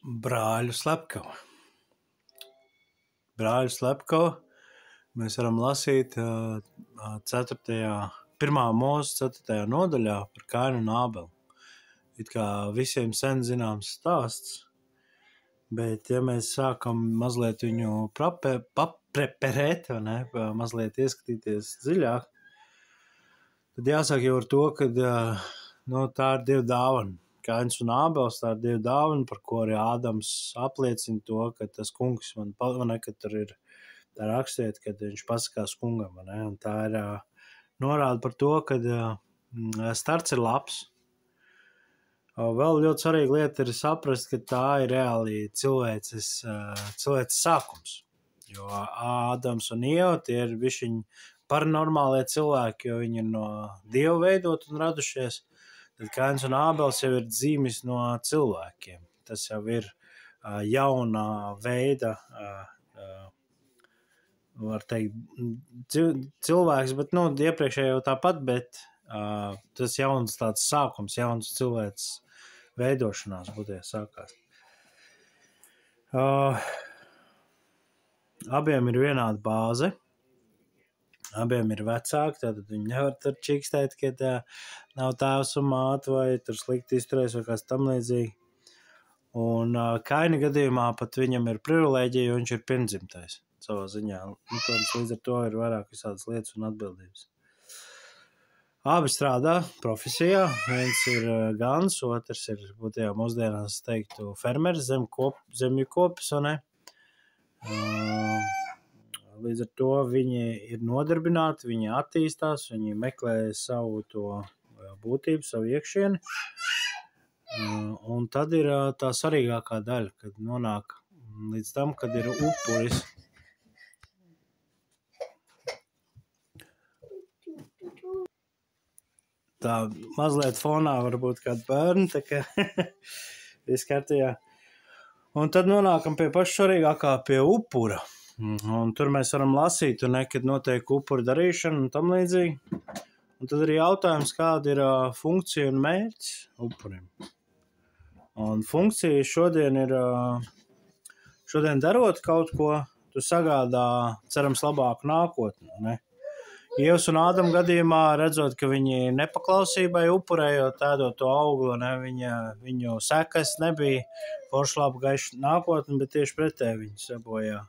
Brāļu slepkava. Brāļu slepkava mēs varam lasīt 1. mūzes 4. nodaļā par Kainu un Ābeli. It kā visiem sen zināms stāsts, bet ja mēs sākam mazliet viņu papreperēt, mazliet ieskatīties dziļāk, tad jāsāk jau ar to, ka tā ir Dieva dāvana. Kains un Ābels, tā ir Dieva dāvana, par ko arī Ādams apliecina to, ka tas kungs ka tur ir tā rakstiet, kad viņš pasakās kungam, un tā ir norāda par to, ka starts ir labs. Vēl ļoti svarīga lieta ir saprast, ka tā ir reāli cilvēces sākums, jo Ādams un Ieva tie ir bišķiņi paranormālie cilvēki, jo viņi ir no Dieva veidot un radušies. Tad Kains un Ābels jau ir dzīmis no cilvēkiem. Tas jau ir jauna veida, var teikt, cilvēks, bet iepriekšēji jau tāpat, bet tas jauns tāds sākums, jauns cilvēks veidošanās būtībā sākās. Abiem ir vienāda bāze. Abiem ir vecāki, tātad viņi nevar tur čikstēt, kad nav tēvs un māte vai tur slikti izturēs vai kāds tam līdzīgi. Un Kaina gadījumā pat viņam ir privilēģija, jo viņš ir pirmdzimtais savā ziņā. Protams, līdz ar to ir vairāk visādas lietas un atbildības. Abi strādā profesijā, viens ir gans, otrs ir būtībā mūsdienās teiktu fermeris, zemju kopis, un līdz ar to viņi ir nodarbināti, viņi attīstās, viņi meklē savu to būtību, savu iekšieni. Un tad ir tā svarīgākā daļa, kad nonāk līdz tam, kad ir upuris. Tā mazliet fonā varbūt kāda bērni, tā kā viss kārtījā. Un tad nonākam pie paša svarīgākā, pie upura. Un tur mēs varam lasīt, kad notiek upura darīšana un tam līdzīgi. Un tad arī jautājums, kāda ir funkcija un mērķis upurim. Un funkcija šodien darot kaut ko, tu sagādā, cerams, labāku nākotni, Ievas un Ādama gadījumā redzot, ka viņi nepaklausībai upurējot ēdot to auglu, viņu sekas nebija forši labu gaišu nākotni, bet tieši pretēji viņi sabojā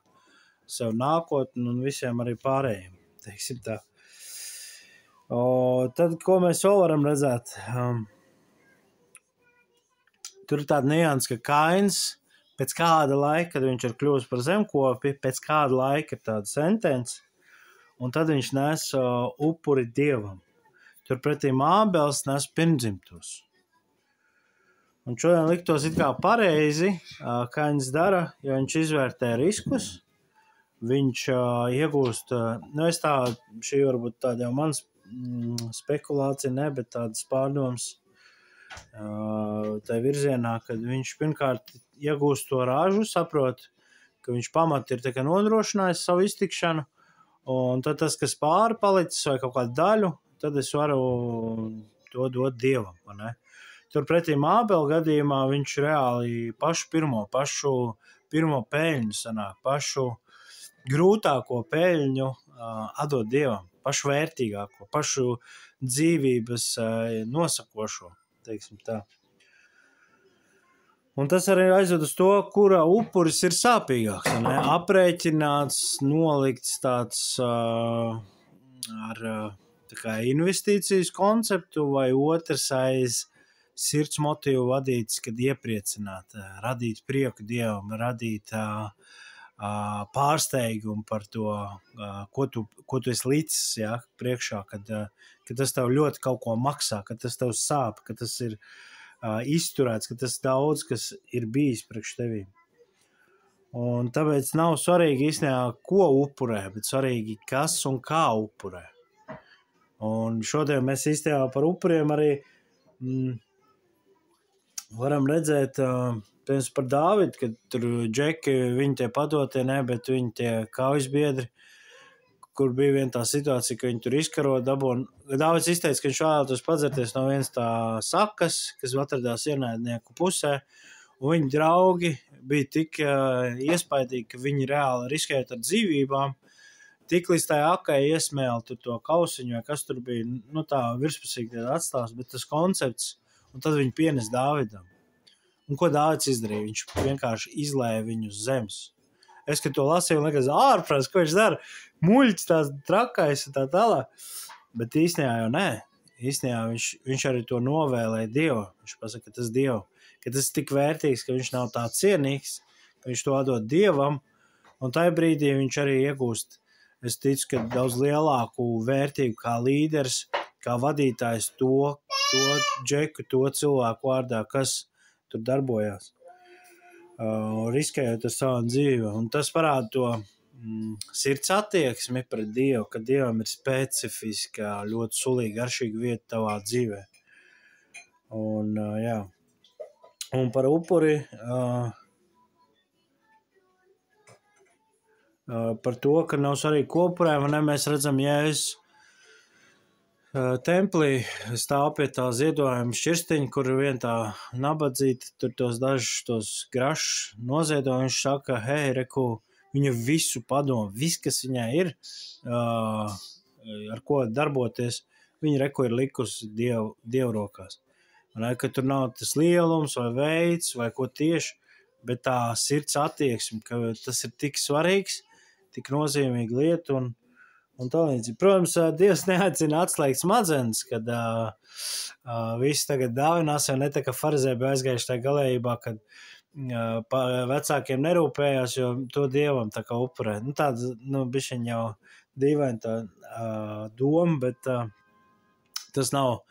sev nākotni un visiem arī pārējiem, teiksim tā. Tad, ko mēs vēl varam redzēt? Tur ir tāda nianse, ka Kains pēc kāda laika, kad viņš ir kļuvis par zemkopi, pēc kāda laika ir tāda sentence, un tad viņš nes upuri Dievam. Turpretī Ābels nes pirmdzimtos. Un šodien liktos it kā pareizi, Kains dara, jo viņš izvērtē riskus, viņš iegūst, šī varbūt tāda jau mans spekulācija, bet tādas pārdomas tai virzienā, kad viņš pirmkārt iegūst to ražu, saprot, ka viņš pamat ir nodrošinājis savu iztikšanu, un tad tas, kas pāri palicis vai kaut kādu daļu, tad es varu to dot Dievam, Turpretī Ābela gadījumā viņš reāli pašu pirmo peļņu sanāk, pašu grūtāko peļņu atdot Dievam, pašu vērtīgāko, pašu dzīvības nosakošo, teiksim tā. Un tas arī aizved uz to, kura upuris ir sāpīgāks, aprēķināts, nolikts tāds ar investīcijas konceptu vai otrs aiz sirds motīvu vadīts, kad iepriecināt, radīt prieku Dievam, radīt pārsteigumu par to, ko tu esi licis priekšā, kad tas tev ļoti kaut ko maksā, kad tas tev sāp, ka tas ir izturēts, ka tas daudz, kas ir bijis priekš tevī. Un tāpēc nav svarīgi īstenībā, ko upurē, bet svarīgi, kas un kā upurē. Un šodien mēs īstenībā par upuriem arī varam redzēt, piemēram, par Dāvidu, kad tur džeki, viņi tie padotie, bet viņi tie kaujas-biedri, kur bija viena tā situācija, ka viņi tur izkaro dabūn. Dāvids izteica, ka viņš vēlētos padzerties no vienas tā sakas, kas atradās ienaidnieku pusē, un viņa draugi bija tik iespaidīgi, ka viņi reāli riskējot ar dzīvībām, tik līdz tai akai iesmēli tur to kausiņu, vai kas tur bija, nu tā virspusīgi atstās, bet tas koncepts, un tad viņi pienes Dāvidam. Un ko Dāvids izdarīja? Viņš vienkārši izlēja viņu uz zemes. Es, kad to lasīju, liekas, ārprāts, ko viņš dara, muļķis tās trakais un tā tālāk. Bet īstenībā jau nē. Īstenībā viņš arī to novēlēja Dievu. Viņš pasaka, ka tas Dievu, ka tas ir tik vērtīgs, ka viņš nav tā cienīgs, ka viņš to atdod Dievam, un tajā brīdī viņš arī iegūst, es ticu, ka daudz lielāku vērtību kā līderis, kā vadītājs to džeku, to cilvēku vārdā, kas tur darbojās. Riskējot ar savu dzīvi. Un tas parāda to sirds attieksmi pret Dievu, ka Dievam ir specifiska, ļoti sulīga, garšīga vieta tavā dzīvē. Un, jā. Un par upuri, par to, ka nav svarīgi kopurēm, un mēs redzam, Jēzus templī stāv pie tā ziedojuma šķirstiņa, kur ir vien tā nabadzīta, tur tos dažus tos grašus noziedo, viņš saka, hei, reku, viņa visu padomu, viss, kas viņai ir, ar ko darboties, viņa reku ir likusi Dievu rokās. Un, ka tur nav tas lielums vai veids vai ko tieši, bet tā sirds attieksme, ka tas ir tik svarīgs, tik nozīmīga lieta un tā līdzīgi. Protams, Dievs neaicina atslēgt smadzenes, kad visi tagad dāvinās, jo ne tā, ka farizēji bija aizgājuši tajā galējībā, kad vecākiem nerūpējās, jo to Dievam tā kā upurē. Nu, tāda, bišķiņ jau dīvaina tā doma, bet tas nav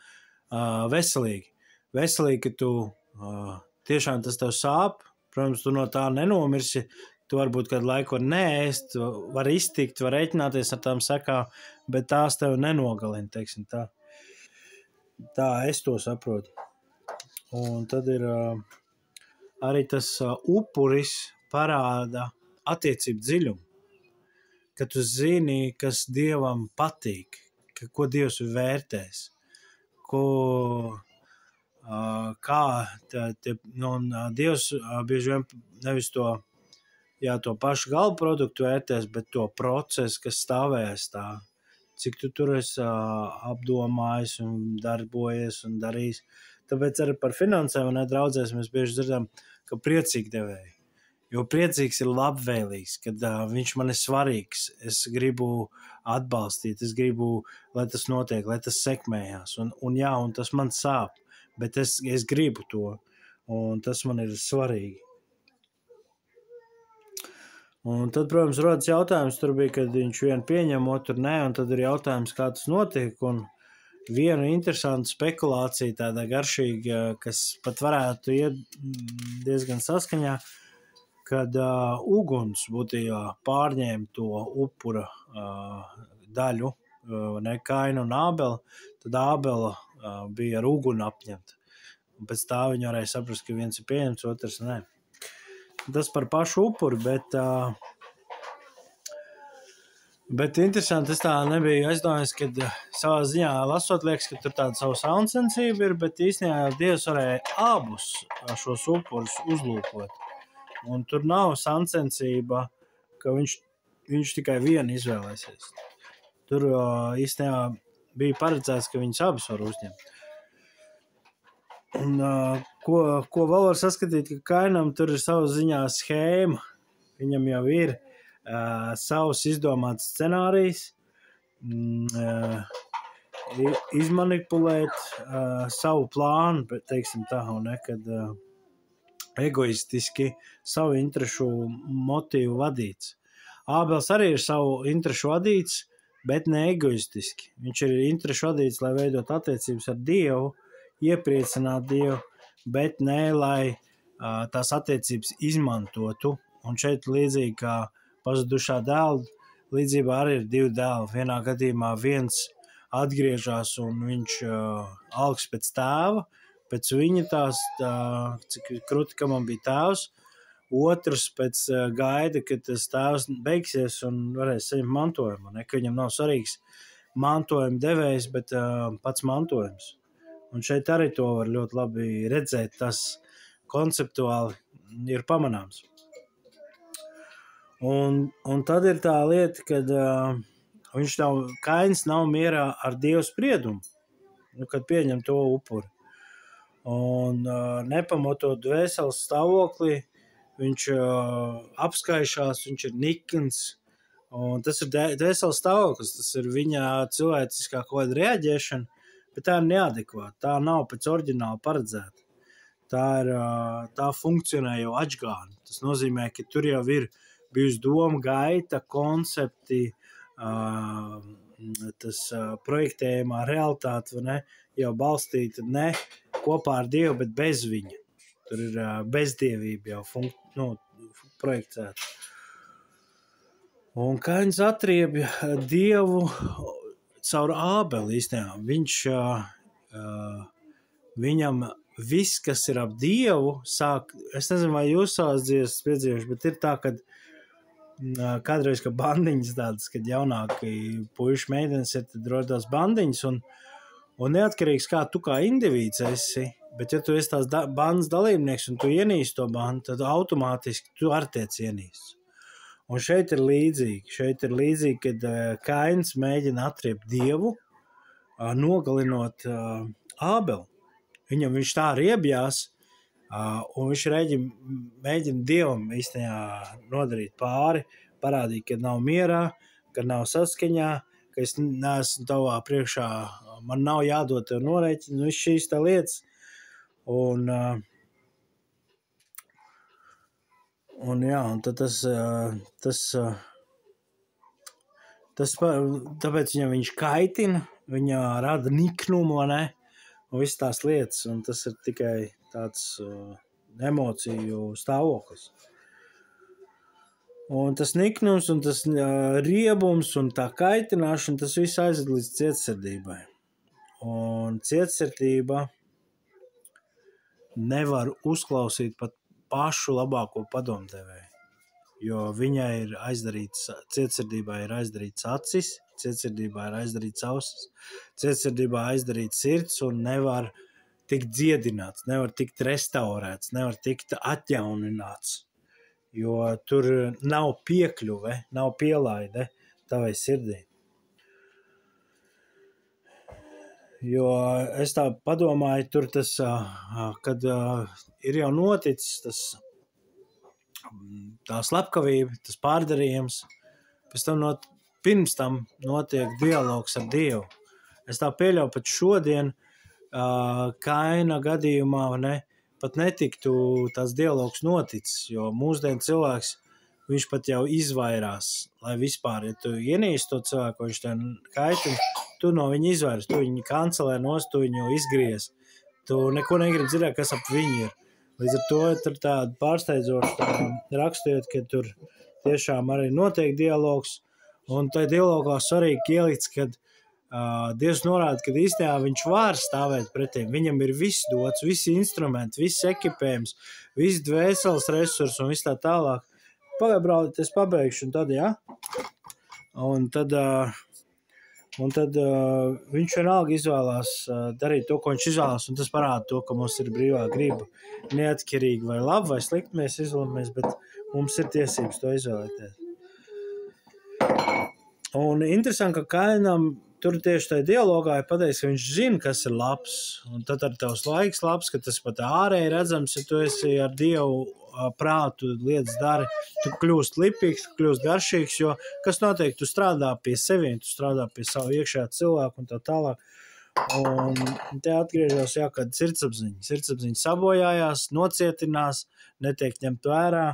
veselīgi. Veselīgi, ka tu tiešām tas tev sāp, protams, tu no tā nenomirsi, tu varbūt kādu laiku var neēst, var iztikt, var rēķināties ar tām sekām, bet tās tev nenogalina, teiksim tā. Tā es to saprotu. Un tad ir arī tas upuris parāda attiecību dziļumu, ka tu zini, kas Dievam patīk, ko Dievs vērtēs, kā Dievs bieži vien nevis to pašu gala produktu vērtēs, bet to procesu, kas stāvēs tā, cik tu tur esi apdomājis un darbojies un darījis. Tāpēc arī par finansēm un draudzēs mēs bieži dzirdam, ka priecīgi devēji. Jo priecīgs ir labvēlīgs, kad viņš man ir svarīgs, es gribu atbalstīt, es gribu, lai tas notiek, lai tas sekmējās. Un tas man sāp, bet es gribu to, un tas man ir svarīgi. Un tad, protams, rodas jautājums, tur bija, kad viņš vienu pieņem, otru nē, un tad ir jautājums, kā tas notiek, un viena interesanta spekulācija, tāda garšīga, kas pat varētu iet diezgan saskaņā, kad uguns būtībā pārņēma to upura daļu, Kainu un Ābela, tad Ābela bija ar uguni apņemta. Un pēc tā viņi varēja saprast, ka viens ir pieņemts, otrs nē. Tas par pašu upuri, bet interesanti, es tā nebiju aizdomājies, kad savā ziņā lasot liekas, ka tur tāda savu saunsensība ir, bet īstenībā Dievs varēja abus šos upurus uzlūkot. Un tur nav saunsensība, ka viņš tikai vienu izvēlēsies. Tur īstenībā bija paredzēts, ka viņus abus var uzņemt. Un ko vēl var saskatīt, ka Kainam tur ir savu ziņā schēma, viņam jau ir savs izdomāts scenārijs, izmanipulēt savu plānu, bet teiksim tā, un kad egoistiski savu interešu motīvu vadīts. Ābels arī ir savu interešu vadīts, bet ne egoistiski. Viņš ir interešu vadīts, lai veidot attiecības ar Dievu, iepriecināt Dievu, bet ne, lai tās attiecības izmantotu. Un šeit līdzīgi kā pazudušā dēla, līdzībā arī ir divi dēli. Vienā gadījumā viens atgriežas un viņš algs pēc tēva, pēc viņa cik kruti, ka man bija tēvs. Otrs pēc gaida, ka tas tēvs beigsies un varēs saņemt mantojumu. Ka viņam nav svarīgs mantojuma devējs, bet pats mantojums. Un šeit arī to var ļoti labi redzēt, tas konceptuāli ir pamanāms. Un tad ir tā lieta, kad Kains nav mierā ar Dievu spriedumu, kad pieņem to upuri. Un nepamatot dvēseles stāvoklī, viņš apskaišās, viņš ir nikns, un tas ir dvēseles stāvoklis, tas ir viņa cilvēciskā kaut kāda reaģēšana, bet tā ir neadekvāta, tā nav pēc oriģināla paredzēta. Tā funkcionē jau atžgāni. Tas nozīmē, ka tur jau ir bijusi doma gaita, koncepti, tas projektējumā realitāte, vai ne, jau balstīta ne kopā ar Dievu, bet bez viņa. Tur ir bezdievība jau projektēta. Un Kains atriebja Dievu caur Ābeli īstenībā. Viņam viss, kas ir ap Dievu, sāk, es nezinu, vai jūs savās dzīves piedzīvojuši, bet ir tā, kad kādreiz, ka bandiņas tādas, kad jaunāki puiši meitenes ir, tad rodās bandiņas, un neatkarīgs kā tu kā indivīds esi, bet ja tu esi tās bandas dalībnieks un tu ienīsti to bandu, tad automātiski tu arī tiec ienīsts. Un šeit ir līdzīgi, kad Kains mēģina atriept Dievu, nogalinot Ābeli. Viņš tā riebjās, un viņš mēģina Dievam īstenībā nodarīt pāri, parādīt, ka nav mierā, ka nav saskaņā, ka es neesmu tavā priekšā, man nav jādod tev norēķini, viss šīs tā lietas. Un tad tāpēc viņš kaitina, viņa rada niknumu, ne? Un viss tās lietas, un tas ir tikai tāds emociju stāvoklis. Un tas niknums, un tas riebums, un tā kaitināšana, tas viss aizved līdz cietsirdībai. Un cietsirdība nevar uzklausīt pat pašu labāko padomdevēju, jo viņai ir cietsirdībā ir aizdarīts acis, cietsirdībā ir aizdarīts ausis, cietsirdībā aizdarīts sirds un nevar tikt dziedināts, nevar tikt restaurēts, nevar tikt atjaunināts, jo tur nav piekļuve, nav pielaide tavai sirdī. Jo es tā padomāju, tur tas, kad ir jau noticis tā slepkavība, tas pārdarījums, pēc tam pirms tam notiek dialogs ar Dievu. Es tā pieļauju pat šodien Kaina gadījumā, pat netiktu tās dialogs noticis, jo mūsdienu cilvēks, viņš pat jau izvairās, lai vispār, ja tu ienīsti to cilvēku, viņš tev kaitina, tu no viņa izvairs, tu viņu kancelē nost, tu viņu izgriez, tu neko negribi dzirdēt, kas ap viņu ir. Līdz ar to tur tāda pārsteidzoša raksturiet, ka tur tiešām arī notiek dialogs, un tajā dialogā svarīgi ielikts, kad Dievs norāda, ka īstenībā viņš var stāvēt pretīm. Viņam ir viss dots, visi instrumenti, viss ekipējums, viss dvēseles resursi un viss tā tālāk. Pagaid, brāl, es pabeigšu, un tad, jā. Un tad viņš vienalga izvēlās darīt to, ko viņš izvēlās, un tas parāda to, ka mums ir brīvā griba. Neatkarīgi vai labi vai slikti mēs izvēlamies, bet mums ir tiesības to izvēlēties. Un interesanti, ka Kainam tur tieši tajā dialogā ir pateicis, ka viņš zina, kas ir labs, un tad ar tavs laiks labs, ka tas pat ārēji redzams, ja tu esi ar Dievu prātu lietas dari, tu kļūst lipīgs, tu kļūst garšīgs, jo kas notiek, tu strādā pie seviem, tu strādā pie savu iekšējā cilvēku un tā tālāk. Un te atgriežos, kad sirdsapziņa sabojājās, nocietinās, netiek ņemt vērā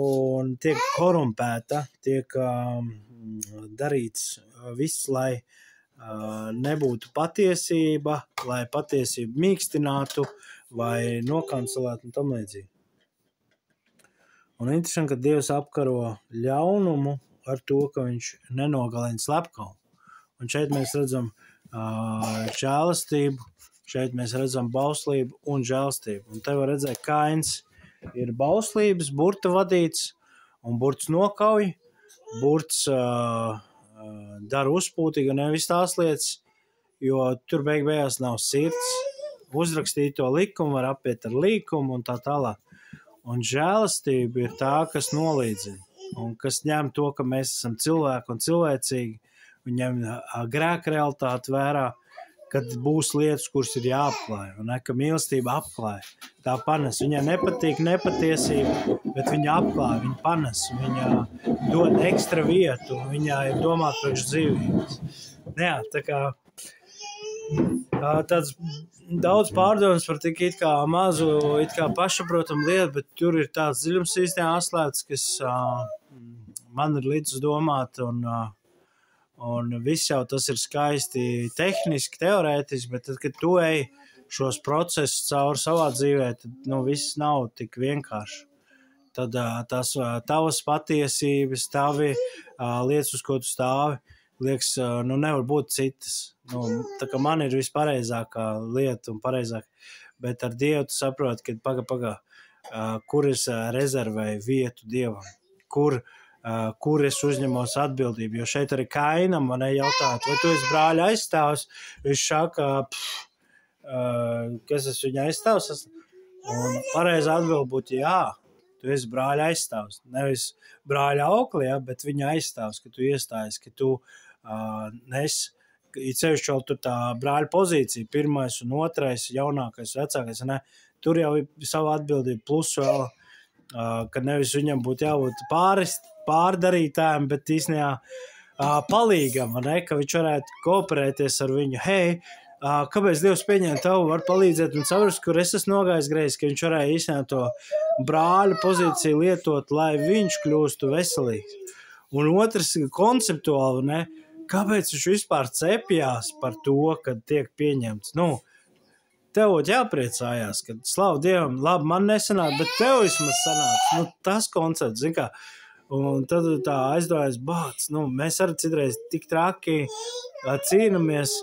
un tiek korumpēta, tiek darīts viss, lai nebūtu patiesība, lai patiesību mīkstinātu vai nokancelētu un tam līdzīgi. Un interesanti, ka Dievs apkaro ļaunumu ar to, ka viņš nenogalina slepkavu. Un šeit mēs redzam žēlastību, šeit mēs redzam bauslību un žēlastību. Un te var redzēt, Kains ir bauslības, burta vadīts, un burts nokauj, burts dara uzpūtīgi un nevis tās lietas, jo tur beigās nav sirds, uzrakstīt to likumu, var apiet ar līkumu un tā tālāk. Un žēlastība ir tā, kas nolīdzina un kas ņem to, ka mēs esam cilvēki un cilvēcīgi, un ņem grēka realitāti vērā, kad būs lietas, kuras ir jāapklāj, un ka mīlestība apklāj. Tā panes. Viņai nepatīk nepatiesība, bet viņa apklāj, viņa panes, viņa dod ekstra vietu, un viņā ir domāt priekš dzīvības. Jā, tā kā tāds daudz pārdomas par tik it kā mazu, it kā pašaprotam lietu, bet tur ir tāds dziļums īstenībā atslēgts, kas man ir līdz domāt, un viss jau tas ir skaisti tehniski, teorētiski, bet tad, kad tu ej šos procesus cauri savā dzīvē, tad viss nav tik vienkārši. Tad tas tavas patiesības, tavi lietas, uz ko tu stāvi, liekas, nevar būt citas. Tā kā man ir vispareizākā lieta un pareizāk, bet ar Dievu tu saproti, ka pagā, kur es rezervēju vietu Dievam, kur es uzņemos atbildību, jo šeit arī Kainam man jautāt, vai tu esi brāļa aizstāvs, viņš saka, kas es viņa aizstāvs, un pareizā atbilde būtu jā, tu esi brāļa aizstāvs, nevis brāļa aukli, ja, bet viņa aizstāvs, ka tu iestājies, ka tu ir sevišķi vēl tur tā brāļa pozīcija, pirmais un otrais, jaunākais, vecākais, ne? Tur jau ir sava atbildība, plus vēl, ka nevis viņam būtu jābūt pārdarītājiem, bet īstenībā palīgam, ne? Ka viņš varētu kooperēties ar viņu, hei, kāpēc Dievs pieņēma tavu, var palīdzēt un saprast, kur es esmu nogājis greizi, ka viņš varēja īstenībā to brāļa pozīciju lietot, lai viņš kļūstu veselīgs. Un otrs konceptuāli, ne? Kāpēc viņš vispār cepjās par to, kad tiek pieņemts? Tev būtu jāpriecājās, ka slavu Dievam, labi, man nesanāk, bet tev vismaz sanāks. Tas koncepts, zin kā. Un tad tā aizdomājas, bāc, mēs arī citreiz tik traki cīnamies,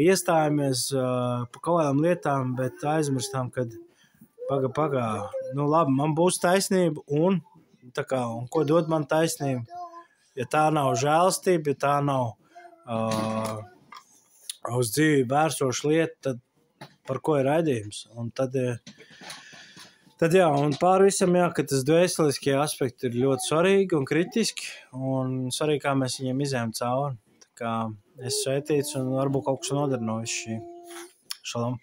iestājamies pa kaut kādām lietām, bet aizmirstām, kad pagā, labi, man būs taisnība un ko dod man taisnība? Ja tā nav žēlastība, ja tā nav uz dzīvību vērsoša lieta, tad par ko ir raidījums? Un tad jā, un pār visam, jā, ka tas dvēseliskie aspekti ir ļoti svarīgi un kritiski, un svarīgi, kā mēs viņiem izējām cauri. Tā kā es sveitīts un varbūt kaut kas nodara no visu šī. Šalom.